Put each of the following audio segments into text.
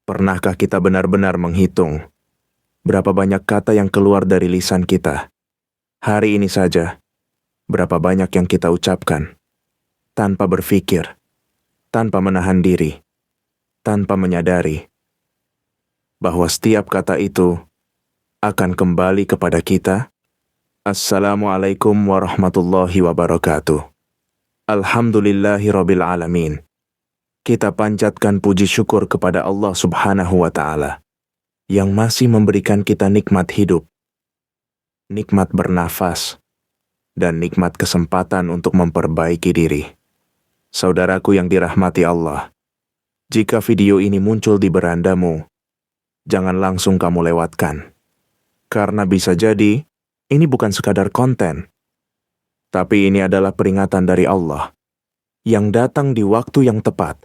Pernahkah kita benar-benar menghitung berapa banyak kata yang keluar dari lisan kita? Hari ini saja, berapa banyak yang kita ucapkan tanpa berpikir, tanpa menahan diri, tanpa menyadari bahwa setiap kata itu akan kembali kepada kita. Assalamualaikum warahmatullahi wabarakatuh. Alhamdulillahirabbil alamin. Kita panjatkan puji syukur kepada Allah Subhanahu wa Ta'ala yang masih memberikan kita nikmat hidup, nikmat bernafas, dan nikmat kesempatan untuk memperbaiki diri. Saudaraku yang dirahmati Allah, jika video ini muncul di berandamu, jangan langsung kamu lewatkan. Karena bisa jadi, ini bukan sekadar konten, tapi ini adalah peringatan dari Allah yang datang di waktu yang tepat,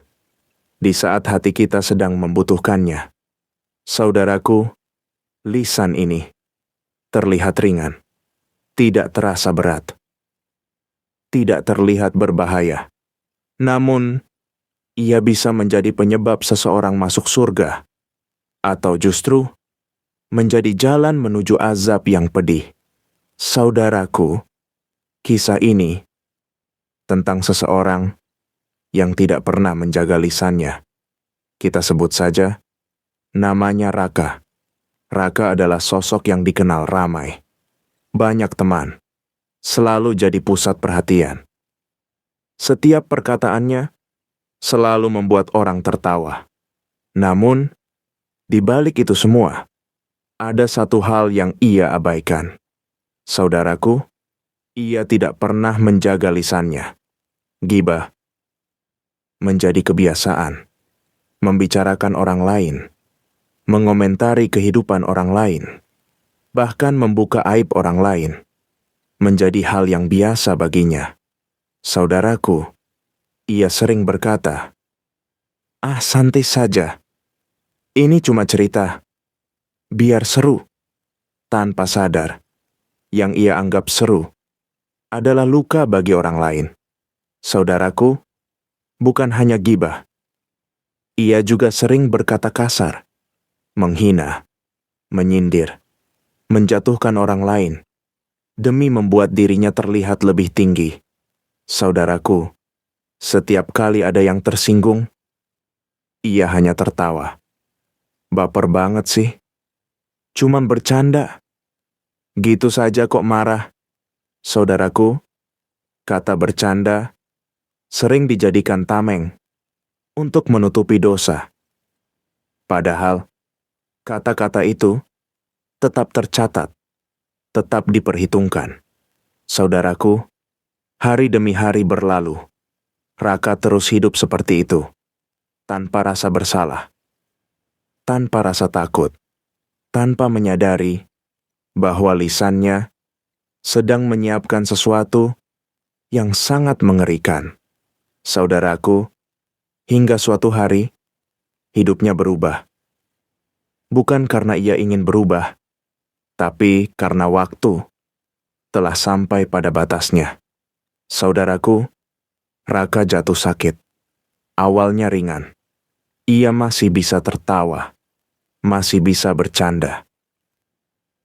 di saat hati kita sedang membutuhkannya. Saudaraku, lisan ini terlihat ringan, tidak terasa berat, tidak terlihat berbahaya. Namun, ia bisa menjadi penyebab seseorang masuk surga, atau justru menjadi jalan menuju azab yang pedih. Saudaraku, kisah ini tentang seseorang yang tidak pernah menjaga lisannya. Kita sebut saja namanya Raka. Raka adalah sosok yang dikenal ramai, banyak teman, selalu jadi pusat perhatian. Setiap perkataannya selalu membuat orang tertawa. Namun, di balik itu semua, ada satu hal yang ia abaikan. Saudaraku, ia tidak pernah menjaga lisannya. Ghibah menjadi kebiasaan, membicarakan orang lain, mengomentari kehidupan orang lain, bahkan membuka aib orang lain, menjadi hal yang biasa baginya. Saudaraku, ia sering berkata, santai saja. Ini cuma cerita. Biar seru." Tanpa sadar, yang ia anggap seru adalah luka bagi orang lain. Saudaraku, bukan hanya ghibah. Ia juga sering berkata kasar, menghina, menyindir, menjatuhkan orang lain, demi membuat dirinya terlihat lebih tinggi. Saudaraku, setiap kali ada yang tersinggung, ia hanya tertawa. "Baper banget sih. Cuman bercanda. Gitu saja kok marah." Saudaraku, kata bercanda sering dijadikan tameng untuk menutupi dosa. Padahal, kata-kata itu tetap tercatat, tetap diperhitungkan. Saudaraku, hari demi hari berlalu. Raka terus hidup seperti itu, tanpa rasa bersalah, tanpa rasa takut, tanpa menyadari bahwa lisannya sedang menyiapkan sesuatu yang sangat mengerikan. Saudaraku, hingga suatu hari, hidupnya berubah. Bukan karena ia ingin berubah, tapi karena waktu telah sampai pada batasnya. Saudaraku, Raka jatuh sakit. Awalnya ringan. Ia masih bisa tertawa, masih bisa bercanda,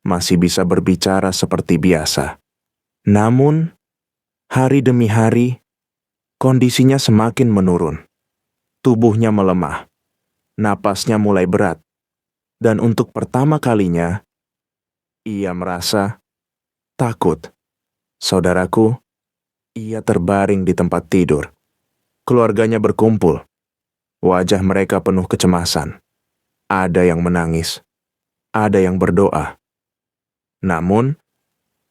masih bisa berbicara seperti biasa. Namun, hari demi hari, kondisinya semakin menurun. Tubuhnya melemah, napasnya mulai berat, dan untuk pertama kalinya, ia merasa takut. Saudaraku, ia terbaring di tempat tidur. Keluarganya berkumpul. Wajah mereka penuh kecemasan. Ada yang menangis, ada yang berdoa. Namun,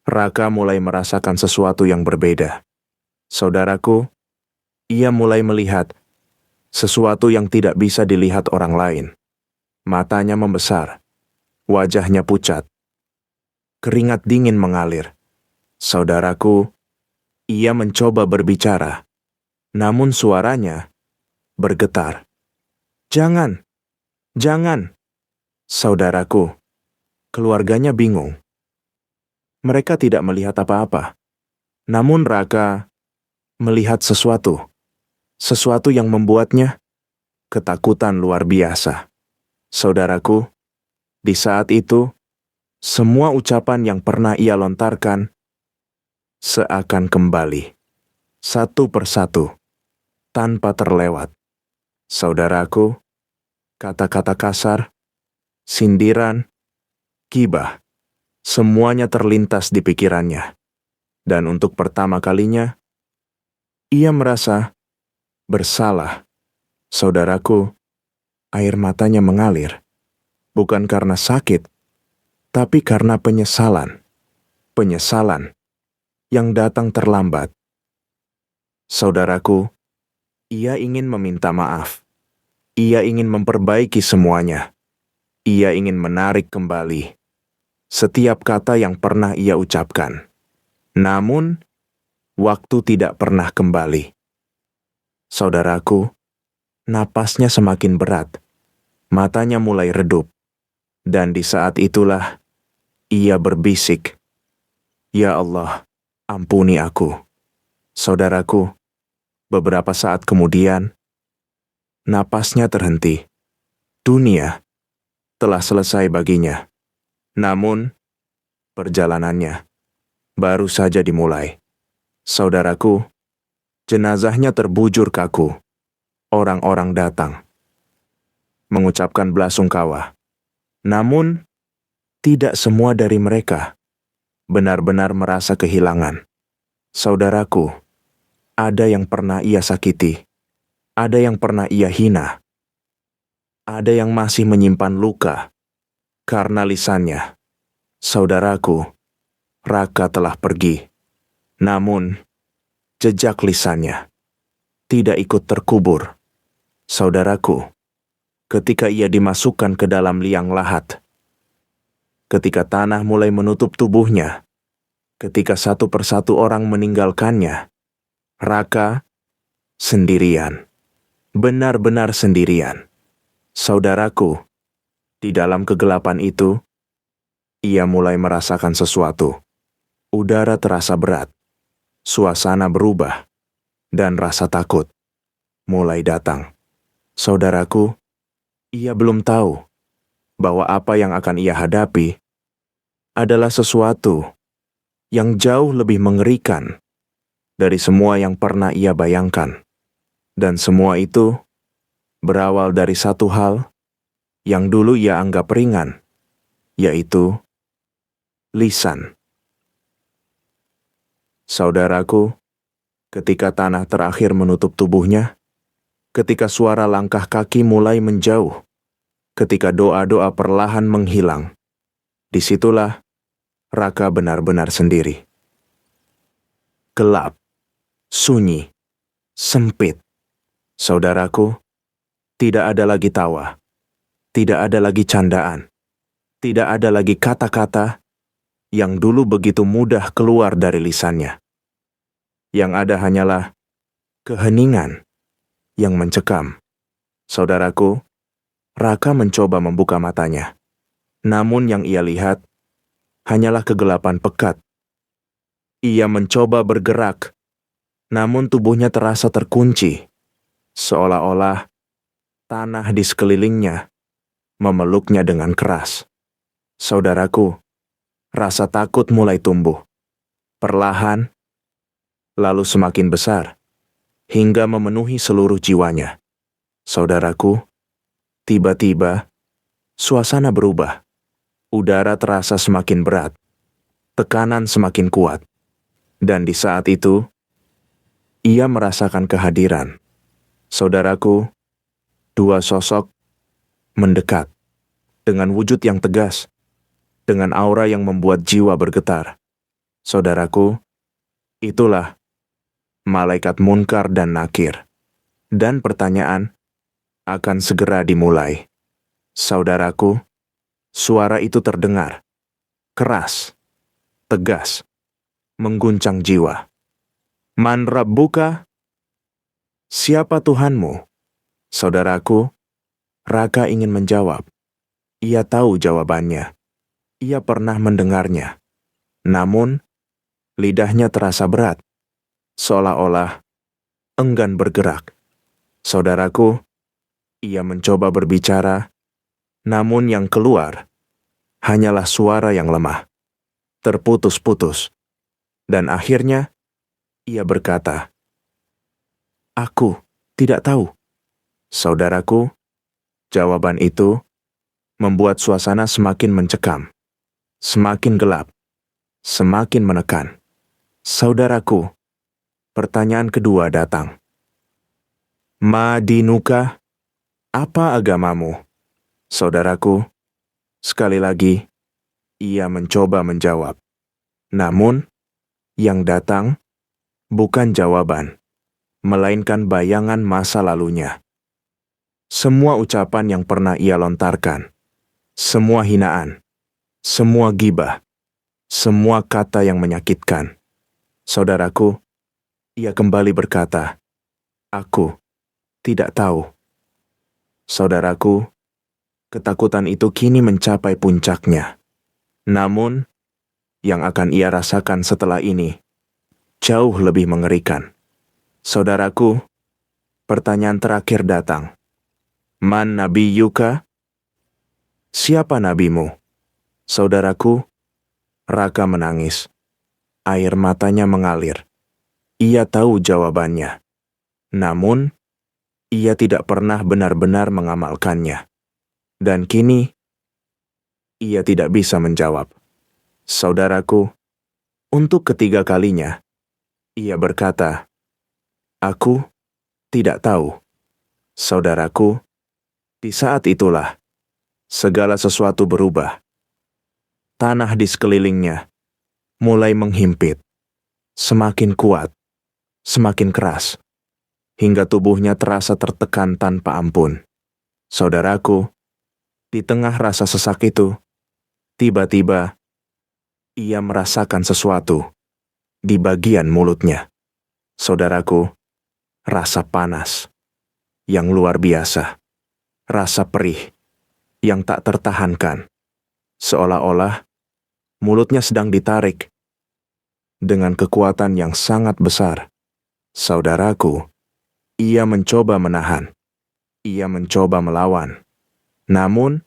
Raka mulai merasakan sesuatu yang berbeda. Saudaraku, ia mulai melihat sesuatu yang tidak bisa dilihat orang lain. Matanya membesar, wajahnya pucat, keringat dingin mengalir. Saudaraku, ia mencoba berbicara, namun suaranya bergetar. "Jangan, jangan." Saudaraku, keluarganya bingung. Mereka tidak melihat apa-apa. Namun Raka melihat sesuatu yang membuatnya ketakutan luar biasa. Saudaraku, di saat itu, semua ucapan yang pernah ia lontarkan seakan kembali, satu persatu, tanpa terlewat. Saudaraku, kata-kata kasar, sindiran, gibah, semuanya terlintas di pikirannya. Dan untuk pertama kalinya, ia merasa bersalah. Saudaraku, air matanya mengalir, bukan karena sakit, tapi karena penyesalan. Penyesalan yang datang terlambat. Saudaraku, ia ingin meminta maaf. Ia ingin memperbaiki semuanya. Ia ingin menarik kembali setiap kata yang pernah ia ucapkan. Namun, waktu tidak pernah kembali. Saudaraku, napasnya semakin berat. Matanya mulai redup. Dan di saat itulah, ia berbisik, "Ya Allah, ampuni aku." Saudaraku, beberapa saat kemudian, napasnya terhenti. Dunia telah selesai baginya. Namun, perjalanannya baru saja dimulai. Saudaraku, jenazahnya terbujur kaku. Orang-orang datang, mengucapkan belasungkawa. Namun, tidak semua dari mereka benar-benar merasa kehilangan. Saudaraku, ada yang pernah ia sakiti, ada yang pernah ia hina, ada yang masih menyimpan luka karena lisannya. Saudaraku, Raka telah pergi. Namun, jejak lisannya tidak ikut terkubur. Saudaraku, ketika ia dimasukkan ke dalam liang lahat, ketika tanah mulai menutup tubuhnya, ketika satu persatu orang meninggalkannya, Raka sendirian, benar-benar sendirian. Saudaraku, di dalam kegelapan itu, ia mulai merasakan sesuatu. Udara terasa berat, suasana berubah, dan rasa takut mulai datang. Saudaraku, ia belum tahu bahwa apa yang akan ia hadapi adalah sesuatu yang jauh lebih mengerikan dari semua yang pernah ia bayangkan. Dan semua itu berawal dari satu hal yang dulu ia anggap ringan, yaitu lisan. Saudaraku, ketika tanah terakhir menutup tubuhnya, ketika suara langkah kaki mulai menjauh, ketika doa-doa perlahan menghilang, disitulah Raka benar-benar sendiri. Gelap, sunyi, sempit. Saudaraku, tidak ada lagi tawa, tidak ada lagi candaan, tidak ada lagi kata-kata yang dulu begitu mudah keluar dari lisannya. Yang ada hanyalah keheningan yang mencekam. Saudaraku, Raka mencoba membuka matanya. Namun yang ia lihat hanyalah kegelapan pekat. Ia mencoba bergerak, namun tubuhnya terasa terkunci, seolah-olah tanah di sekelilingnya memeluknya dengan keras. Saudaraku, rasa takut mulai tumbuh, perlahan, lalu semakin besar, hingga memenuhi seluruh jiwanya. Saudaraku, tiba-tiba, suasana berubah. Udara terasa semakin berat, tekanan semakin kuat. Dan di saat itu, ia merasakan kehadiran. Saudaraku, dua sosok mendekat, dengan wujud yang tegas, dengan aura yang membuat jiwa bergetar. Saudaraku, itulah malaikat Munkar dan Nakir. Dan pertanyaan akan segera dimulai. Saudaraku, suara itu terdengar, keras, tegas, mengguncang jiwa. Man Rabbuka? Siapa Tuhanmu? Saudaraku, Raka ingin menjawab. Ia tahu jawabannya. Ia pernah mendengarnya. Namun, lidahnya terasa berat, seolah-olah enggan bergerak. Saudaraku, ia mencoba berbicara, Namun yang keluar hanyalah suara yang lemah, terputus-putus. Dan akhirnya, ia berkata, "Aku tidak tahu." Saudaraku, jawaban itu membuat suasana semakin mencekam, semakin gelap, semakin menekan. Saudaraku, pertanyaan kedua datang. "Ma dinuka?" Apa agamamu? Saudaraku, sekali lagi, ia mencoba menjawab. Namun, yang datang bukan jawaban, melainkan bayangan masa lalunya. Semua ucapan yang pernah ia lontarkan, semua hinaan, semua gibah, semua kata yang menyakitkan. Saudaraku, ia kembali berkata, "Aku tidak tahu." Saudaraku, ketakutan itu kini mencapai puncaknya. Namun, yang akan ia rasakan setelah ini jauh lebih mengerikan. Saudaraku, pertanyaan terakhir datang. "Man nabiyuka?" Siapa nabimu? Saudaraku, Raka menangis. Air matanya mengalir. Ia tahu jawabannya. Namun, ia tidak pernah benar-benar mengamalkannya. Dan kini, ia tidak bisa menjawab. Saudaraku, untuk ketiga kalinya, ia berkata, "Aku tidak tahu." Saudaraku, di saat itulah, segala sesuatu berubah. Tanah di sekelilingnya mulai menghimpit, semakin kuat, semakin keras, hingga tubuhnya terasa tertekan tanpa ampun. Saudaraku, di tengah rasa sesak itu, tiba-tiba ia merasakan sesuatu di bagian mulutnya. Saudaraku, rasa panas yang luar biasa, rasa perih yang tak tertahankan, seolah-olah mulutnya sedang ditarik dengan kekuatan yang sangat besar. Saudaraku, ia mencoba menahan, ia mencoba melawan, namun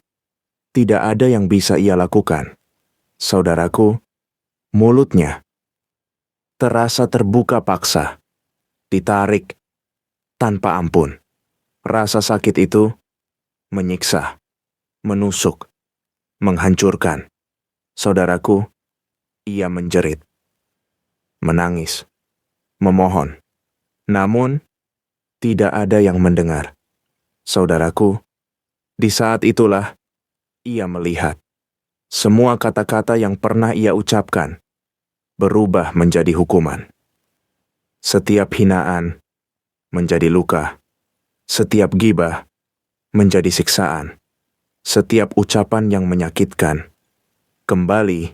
tidak ada yang bisa ia lakukan. Saudaraku, mulutnya terasa terbuka paksa, ditarik tanpa ampun. Rasa sakit itu menyiksa, menusuk, menghancurkan. Saudaraku, ia menjerit, menangis, memohon. Namun, tidak ada yang mendengar. Saudaraku, di saat itulah ia melihat semua kata-kata yang pernah ia ucapkan berubah menjadi hukuman. Setiap hinaan menjadi luka, setiap gibah menjadi siksaan, setiap ucapan yang menyakitkan kembali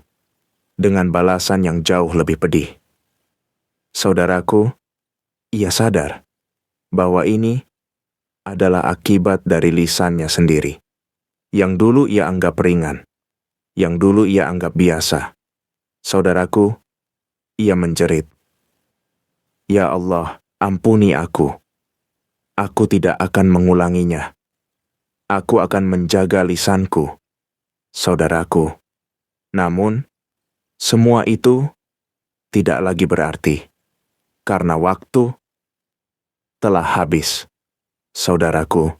dengan balasan yang jauh lebih pedih. Saudaraku, ia sadar bahwa ini adalah akibat dari lisannya sendiri, yang dulu ia anggap ringan, yang dulu ia anggap biasa. Saudaraku, ia menjerit, "Ya Allah, ampuni aku. Aku tidak akan mengulanginya. Aku akan menjaga lisanku." Saudaraku, namun, semua itu tidak lagi berarti, karena waktu telah habis. Saudaraku,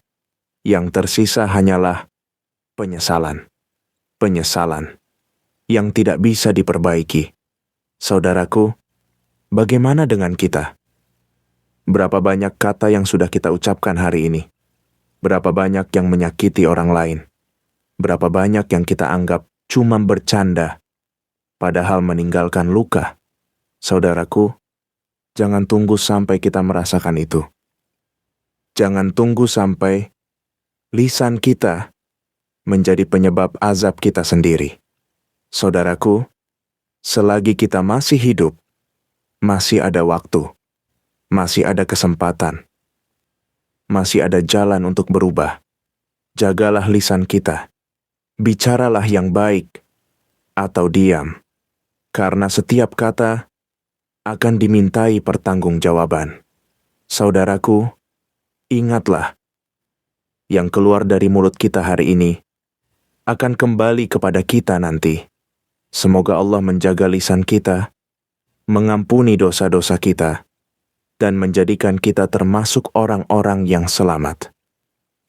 yang tersisa hanyalah penyesalan. Penyesalan yang tidak bisa diperbaiki. Saudaraku, bagaimana dengan kita? Berapa banyak kata yang sudah kita ucapkan hari ini? Berapa banyak yang menyakiti orang lain? Berapa banyak yang kita anggap cuma bercanda, padahal meninggalkan luka? Saudaraku, jangan tunggu sampai kita merasakan itu. Jangan tunggu sampai lisan kita menjadi penyebab azab kita sendiri. Saudaraku, selagi kita masih hidup, masih ada waktu, masih ada kesempatan, masih ada jalan untuk berubah. Jagalah lisan kita. Bicaralah yang baik atau diam, karena setiap kata akan dimintai pertanggungjawaban. Saudaraku, ingatlah, yang keluar dari mulut kita hari ini akan kembali kepada kita nanti. Semoga Allah menjaga lisan kita, mengampuni dosa-dosa kita, dan menjadikan kita termasuk orang-orang yang selamat.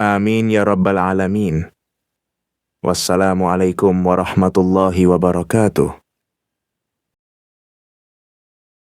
Amin ya Rabbal Alamin. Wassalamualaikum warahmatullahi wabarakatuh.